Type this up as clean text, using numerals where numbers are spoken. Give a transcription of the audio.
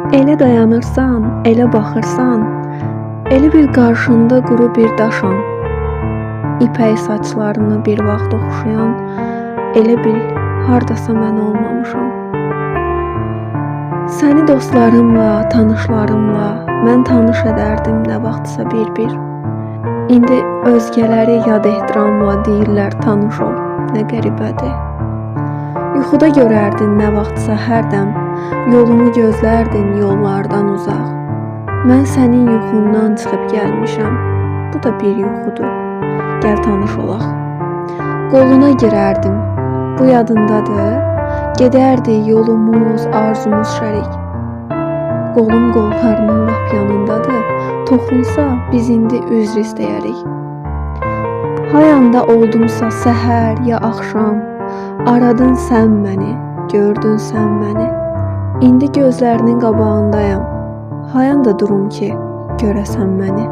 Elə dayanırsan, elə baxırsan, elə bil qarşında quru bir daşam. İpək saçlarını bir vaxt oxşayan, elə bil hardasa mən olmamışam. Səni dostlarımla, tanışlarımla mən tanış edərdim nə vaxtsa bir-bir. İndi özgələri yad ehtiramla deyirlər tanış ol, nə qəribədir. Yuxuda görərdin nə vaxtsa hərdəm, yolumu gözlərdin yollardan uzaq. Mən sənin yuxundan çıxıb gəlmişəm, bu da bir yuxudur, gəl tanış olaq. Qoluna girərdim, bu yadındadır, gedərdi yolumuz, arzumuz şərik. Qolum qollarının lap yanındadır, toxunsa biz indi üzr istəyərik. Hayanda oldumsa səhər ya axşam, aradın sən məni, gördün sən məni. İndi gözlərinin qabağındayam, hayanda durum ki, görəsən məni.